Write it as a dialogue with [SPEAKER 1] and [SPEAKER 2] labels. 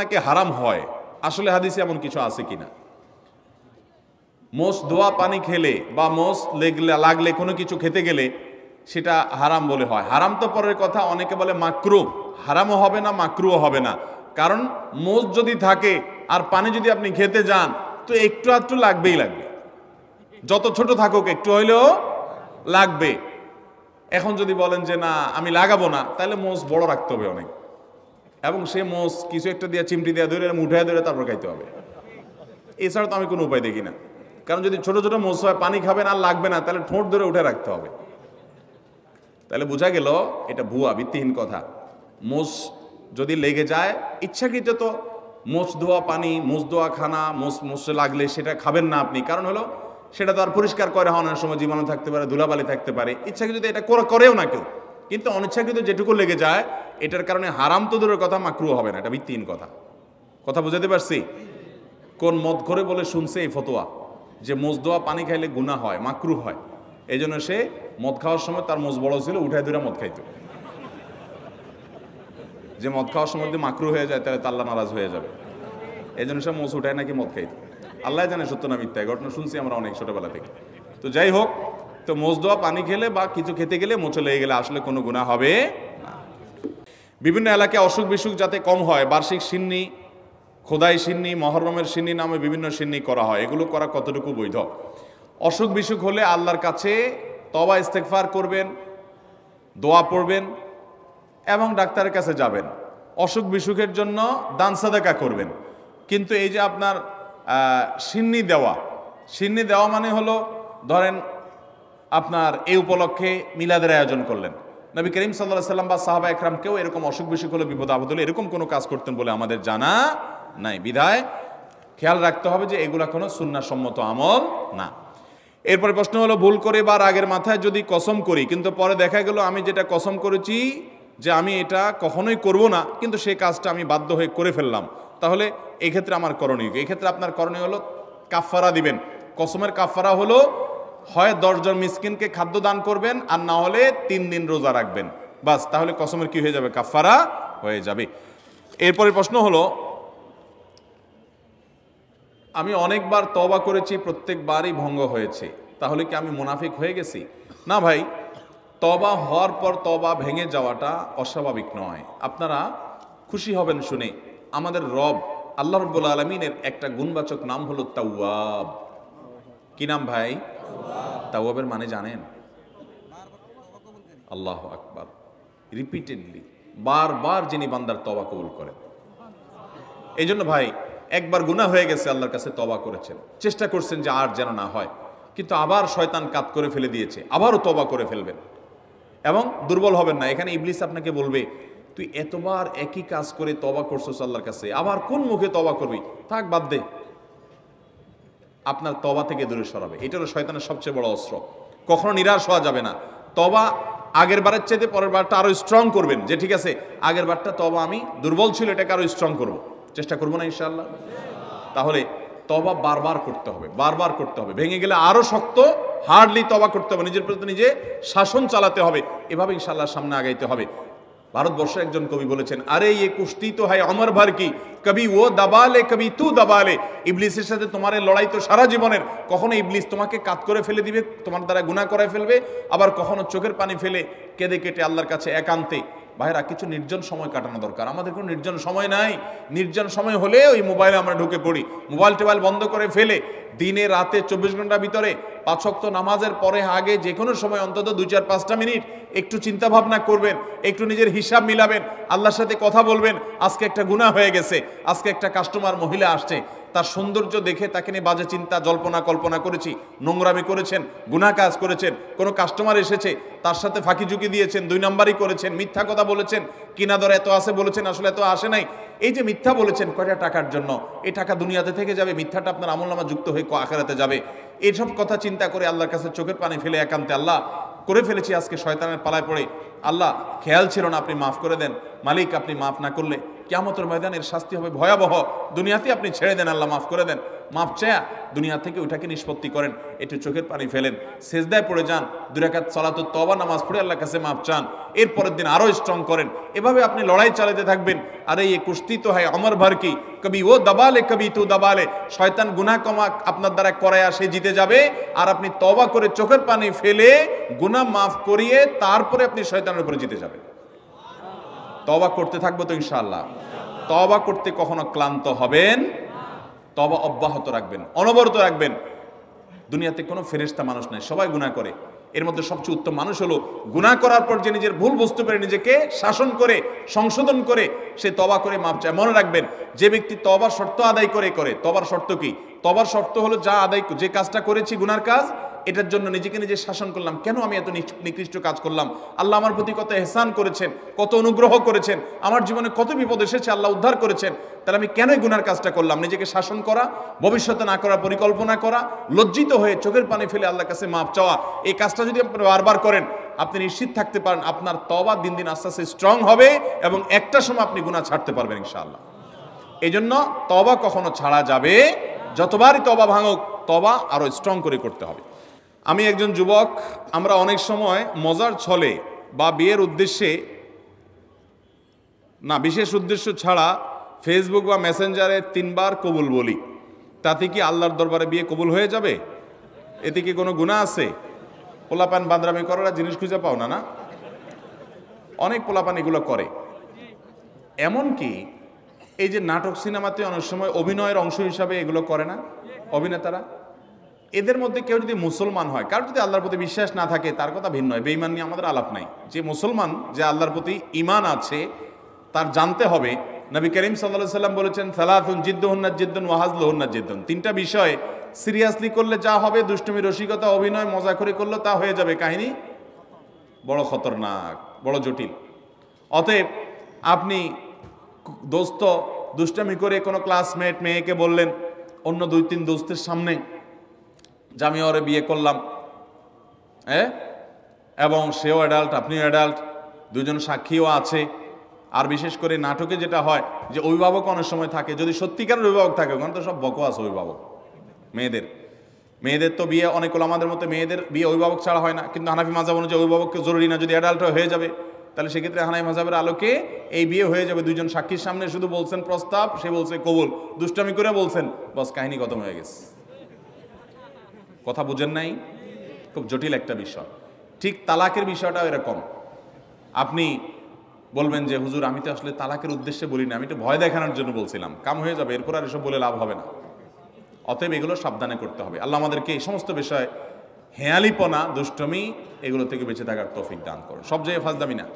[SPEAKER 1] নাকি হারাম হয়, আসলে হাদিসে এমন কিছু আছে কিনা? মোষ ধোয়া পানি খেলে বা মোষ লাগলে কোনো কিছু খেতে গেলে সেটা হারাম বলে হয়। হারাম তো পরের কথা, অনেকে বলে মাকরু, হারামও হবে না মাকরুও হবে না। কারণ মোষ যদি থাকে আর পানি যদি আপনি খেতে যান তো একটু আধটু লাগবেই লাগবে, যত ছোট থাকুক একটু হইলেও লাগবে। এখন যদি বলেন যে না আমি লাগাবো না, তাহলে মোষ বড় রাখতে হবে অনেক, এবং সে মোষ কিছু একটা দিয়ে চিমটি দিয়ে ধরে উঠায় ধরে তারপর খাইতে হবে। এছাড়া তো আমি কোনো উপায় দেখি না। কারণ যদি ছোট ছোট মোষ হয়, পানি খাবেন আর লাগবে না, তাহলে ঠোঁট ধরে উঠে রাখতে হবে। তাহলে বোঝা গেল এটা ভুয়া, ভিত্তিহীন কথা। মোষ যদি লেগে যায় ইচ্ছাকৃত, তো মোষ ধোয়া পানি, মোষ ধোয়া খানা, মোষে লাগলে সেটা খাবেন না আপনি। কারণ হলো সেটা তো আর পরিষ্কার করে হওয়ার সময় জীবাণু থাকতে পারে, ধুলাবালি থাকতে পারে। ইচ্ছাকৃত এটা করেও না কেউ, কিন্তু অনিচ্ছাকৃত যেটুকু লেগে যায় এটার কারণে হারাম তো দূরের কথা, মাকরু হবে না। এটা ভিত্তিহীন কথা। কথা বুঝাতে পারছি? কোন মদ করে বলে শুনছে এই ফতোয়া যে মোষ ধোয়া পানি খাইলে গুনাহ হয়, মাকরু হয়। এই জন্য সে মদ খাওয়ার সময় তার মোষ বড় ছিল, উঠায় ধরে মদ খাইতো। যে মদ খাওয়ার সময় যদি মাকরু হয়ে যায় তাহলে আল্লাহ নারাজ হয়ে যাবে। এই জন্য সে মোষ উঠায় নাকি মদ খাইতো। আল্লাহ জানে সত্য না মিথ্যা, ঘটনা শুনছি আমরা অনেক ছোটবেলা থেকে। তো যাই হোক, তো মোষ ধোয়া পানি খেলে বা কিছু খেতে গেলে মোচে লেগে গেলে আসলে কোনো গুনাহ হবে না। বিভিন্ন এলাকায় অসুখ বিসুখ যাতে কম হয়, বার্ষিক সিন্নি, খোদাই সিন্নি, মহরমের সিন্নি নামে বিভিন্ন সিন্নি করা হয়। এগুলো করা কতটুকু বৈধ? অসুখ বিসুখ হলে আল্লাহর কাছে তওবা ইস্তেগফার করবেন, দোয়া পড়বেন এবং ডাক্তারের কাছে যাবেন। অসুখ বিসুখের জন্য দান সাদাকা করবেন। কিন্তু এই যে আপনার সিন্নি দেওয়া মানে হলো, ধরেন আপনার এই উপলক্ষে মিলাদের আয়োজন করলেন, নবী করিম সাল্লাল্লাহু আলাইহি ওয়াসাল্লাম বা সাহাবা একরামকেও এরকম অসুখ বিসুখ হলে, বিপদ আপদ হলে এরকম কোনো কাজ করতেন বলে আমাদের জানা নাই। বিধায় খেয়াল রাখতে হবে যে এগুলা কোনো সুন্নাহসম্মত আমল না। এরপরে প্রশ্ন হলো, ভুল করে বা রাগের মাথায় যদি কসম করি, কিন্তু পরে দেখা গেল আমি যেটা কসম করেছি যে আমি এটা কখনোই করব না, কিন্তু সেই কাজটা আমি বাধ্য হয়ে করে ফেললাম, তাহলে এক্ষেত্রে আমার করণীয় কি? এক্ষেত্রে আপনার করণীয় হলো কাফফারা দিবেন। কসমের কাফফারা হলো হয় 10 জন মিসকিনকে খাদ্য দান করবেন, আর না হলে 3 দিন রোজা রাখবেন। বাস, তাহলে কসমের কি হয়ে যাবে? কাফফারা হয়ে যাবে। এরপরে প্রশ্ন হলো, আমি অনেকবার তওবা করেছি, প্রত্যেকবারই ভঙ্গ হয়েছে, তাহলে কি আমি মুনাফিক হয়ে গেছি? না ভাই, তওবা হওয়ার পর তওবা ভেঙে যাওয়াটা অস্বাভাবিক নয়। আপনারা খুশি হবেন শুনে, আমাদের রব আল্লাহ রাব্বুল আলামিনের একটা গুণবাচক নাম হলো তাওয়াব। কি নাম ভাই? তাওয়াবের মানে জানেন? আল্লাহু আকবার। রিপিটেডলি, বারবার যিনি বান্দার তওবা কবুল করেন। এই জন্য ভাই, একবার গুনাহ হয়ে গেছে, আল্লাহর কাছে তওবা করেছেন, চেষ্টা করছেন যে আর যেন না হয়, কিন্তু আবার শয়তান কাত করে ফেলে দিয়েছে, আবারও তওবা করে ফেলবেন এবং দুর্বল হবেন না। এখানে ইবলিস আপনাকে বলবে, তুই এতবার একই কাজ করে তওবা করছস আল্লাহর কাছে, আবার কোন মুখে তওবা করবি? থাক, বাদ দে। আপনার তওবা থেকে দূরে সরাবে। এটা হলো শয়তানের সবচেয়ে বড় অস্ত্র। কখনো নিরাশ হওয়া যাবে না। তওবা আগের বারের চাইতে পরের বারটা আরো স্ট্রং করবেন, যে ঠিক আছে আগের বারটা তওবা আমি দুর্বল ছিল, এটাকে আরো স্ট্রং করব, চেষ্টা করবো না ইনশাআল্লাহ। তাহলে তওবা বারবার করতে হবে, বারবার করতে হবে। ভেঙে গেলে আরো শক্ত, হার্ডলি তওবা করতে হবে, নিজের প্রতি নিজে শাসন চালাতে হবে। এভাবে ইনশাআল্লাহ সামনে আগাইতে হবে। ভারতবর্ষের একজন কবি বলেছেন, আরে ইয়ে কুস্তি তো হয় অমর ভর কি, কবি ও দাবালে কবি তু দাবালে। ইবলিসের সাথে তোমার লড়াই তো সারা জীবনের। কখনো ইবলিস তোমাকে কাত করে ফেলে দিবে, তোমার দ্বারা গুনাহ করায় ফেলবে, আবার কখনো চোখের পানি ফেলে কেঁদে কেটে আল্লাহর কাছে একান্তে। ভাইরা, কিছু নির্জন সময় কাটানো দরকার। আমাদের কোনো নির্জন সময় নাই। নির্জন সময় হলে ওই মোবাইলে আমরা ঢুকে পড়ি, মোবাইল টোবাইল বন্ধ করে ফেলে দিনে রাতে 24 ঘন্টার ভিতরে 5 ওয়াক্ত নামাজের পরে আগে যে কোনো সময় অন্তত 2-4-5টা মিনিট একটু চিন্তা ভাবনা করবেন, একটু নিজের হিসাব মিলাবেন, আল্লাহর সাথে কথা বলবেন। আজকে একটা গুনাহ হয়ে গেছে, আজকে একটা কাস্টমার মহিলা আসছে, তার সৌন্দর্য দেখে তাকে নিয়ে বাজে চিন্তা জল্পনা কল্পনা করেছি, নোংরামি করেছেন, গুনাহ কাজ করেছেন। কোনো কাস্টমার এসেছে, তার সাথে ফাঁকি ঝুঁকি দিয়েছেন, 2 নাম্বারই করেছেন, মিথ্যা কথা বলেছেন, কিনা দর এত আছে বলেছেন, আসলে এত আসে নাই। এই যে মিথ্যা বলেছেন কয়টা টাকার জন্য, এই টাকা দুনিয়াতে থেকে যাবে, মিথ্যাটা আপনার আমলনামা যুক্ত হয়ে আখিরাতে যাবে। এইসব কথা চিন্তা করে আল্লাহর কাছে চোখের পানি ফেলে একান্তে, আল্লাহ করে ফেলেছি আজকে শয়তানের পালায় পড়ে, আল্লাহ খেয়াল ছিল না, আপনি মাফ করে দেন। মালিক, আপনি মাফ না করলে কিয়ামতের ময়দানের শাস্তি হবে ভয়াবহ। দুনিয়াতে আপনি ছেড়ে দেন, আল্লাহ মাফ করে দেন। মাপ চায়া দুনিয়া থেকে ওইটাকে নিষ্পত্তি করেন, একটু চোখের পানি ফেলেন, সেজদায় পড়ে যান, 2 রাকাত সালাতুত তওবা নামাজ পড়ে আল্লাহর কাছে মাপ চান, এরপরের দিন আরো স্ট্রং করেন। এভাবে আপনি লড়াই চালাতে থাকবেন। আর এই কুস্তি তো হয় অমর ভর কি, কবি ও দাবালে কবি তু দাবালে। শয়তান গুনাহ কমা আপনার দ্বারা করায় সে জিতে যাবে, আর আপনি তওবা করে চোখের পানি ফেলে গুনাহ মাফ করিয়ে তারপরে আপনি শয়তানের উপরে জিতে যাবেন। তওবা করতে থাকবো তো ইনশাআল্লাহ। তওবা করতে কখনো ক্লান্ত হবেন, তওবা অব্যাহত রাখবেন, অনবরত রাখবেন। দুনিয়াতে কোনো ফেরেশতা মানুষ নাই, সবাই গুনাহ করে। এর মধ্যে সবচেয়ে উত্তম মানুষ হলো গুনাহ করার পর যে নিজের ভুল বুঝতে পারে, নিজেকে শাসন করে সংশোধন করে সে তওবা করে মাপ চায়। মনে রাখবেন, যে ব্যক্তি তওবার শর্ত আদায় করে তওবার শর্ত কি? তওবার শর্ত হলো যে কাজটা করেছি গুনার কাজ, এটার জন্য নিজেকে নিজে শাসন করলাম, কেন আমি এত নিকৃষ্ট কাজ করলাম, আল্লাহ আমার প্রতি কত ইহসান করেছেন, কত অনুগ্রহ করেছেন, আমার জীবনে কত বিপদ এসেছে আল্লাহ উদ্ধার করেছেন, তাহলে আমি কেন গুনার কাজটা করলাম। নিজেকে শাসন করা, ভবিষ্যতে না করার পরিকল্পনা করা, লজ্জিত হয়ে চোখের পানি ফেলে আল্লাহর কাছে মাপ চাওয়া, এই কাজটা যদি আপনি বারবার করেন, আপনি নিশ্চিত থাকতে পারেন আপনার তওবা দিন দিন আস্তে আস্তে স্ট্রং হবে এবং একটা সময় আপনি গুনাহ ছাড়তে পারবেন ইনশাআল্লাহ। এই জন্য তওবা কখনো ছাড়া যাবে, যতবারই তওবা ভাঙুক, তওবা আরো স্ট্রং করে করতে হবে। আমি একজন যুবক, আমরা অনেক সময় মজার ছলে বা বিয়ের উদ্দেশ্যে না, বিশেষ উদ্দেশ্য ছাড়া ফেসবুক বা মেসেঞ্জারে 3 বার কবুল বলি, তাতে কি আল্লাহর দরবারে বিয়ে কবুল হয়ে যাবে? এতে কি কোনো গুনাহ আছে? পোলাপান বান্দরামি করার জিনিস খুঁজে পাও না? না, অনেক পোলাপান এগুলো করে। এমনকি এই যে নাটক সিনেমাতে অনেক সময় অভিনয়ের অংশ হিসাবে এগুলো করে না অভিনেতারা, এদের মধ্যে কেউ যদি মুসলমান হয়, কারণ যদি আল্লাহর প্রতি বিশ্বাস না থাকে তার কথা ভিন্ন হয়, বেঈমান নিয়ে আমাদের আলাপ নাই। যে মুসলমান, যে আল্লাহর প্রতি ঈমান আছে, তার জানতে হবে নবী করিম সাল্লাল্লাহু আলাইহি সাল্লাম বলেছেন, সালাতুন জিদ্দুহুন্না জিদ্দুন ওয়া হাজলুহুন্না জিদ্দুন। 3টা বিষয় সিরিয়াসলি করলে যা হবে, দুষ্টুমি, রসিকতা, অভিনয়, মজা করে করলে তা হয়ে যাবে কাহিনী বড় খতরনাক, বড় জটিল। অতএব আপনি দোস্ত দুষ্টামি করে কোনো ক্লাসমেট মেয়েকে বললেন অন্য 2-3 দোস্তের সামনে যে আমি ওরে বিয়ে করলাম, এবং সেও অ্যাডাল্ট, আপনিও অ্যাডাল্ট, 2জন সাক্ষীও আছে। আর বিশেষ করে নাটকে যেটা হয় যে অভিভাবক অনেক সময় থাকে, যদি সত্যিকারের অভিভাবক থাকে, ওখানে তো সব বকওয়াস অভিভাবক। মেয়েদের তো বিয়ে অনেক আমাদের মতো মেয়েদের বিয়ে অভিভাবক ছাড়া হয় না, কিন্তু হানাফি মাযহাব অনুযায়ী অভিভাবককে জরুরি না, যদি অ্যাডাল্ট হয়ে যাবে তাহলে সেক্ষেত্রে হানাফি মাযহাবের আলোকে এই বিয়ে হয়ে যাবে। 2জন সাক্ষীর সামনে শুধু বলছেন প্রস্তাব, সে বলছে কবুল, দুষ্টামি করে বলছেন, বাস কাহিনী খতম হয়ে গেছে। কথা বুঝেন নাই? খুব জটিল একটা বিষয়। ঠিক তালাকের বিষয়টাও এরকম। আপনি বলবেন যে হুজুর আমি তো আসলে তালাকের উদ্দেশ্যে বলি না, আমি একটু ভয় দেখানোর জন্য বলছিলাম, কাম হয়ে যাবে, এরপর আর এসব বলে লাভ হবে না। অতএব এগুলো সাবধানে করতে হবে। আল্লাহ আমাদেরকে এই সমস্ত বিষয়, হেয়ালিপনা, দুষ্টমি, এগুলো থেকে বেঁচে থাকার তৌফিক দান করুন। সব জায়গায় ফাজলামি না।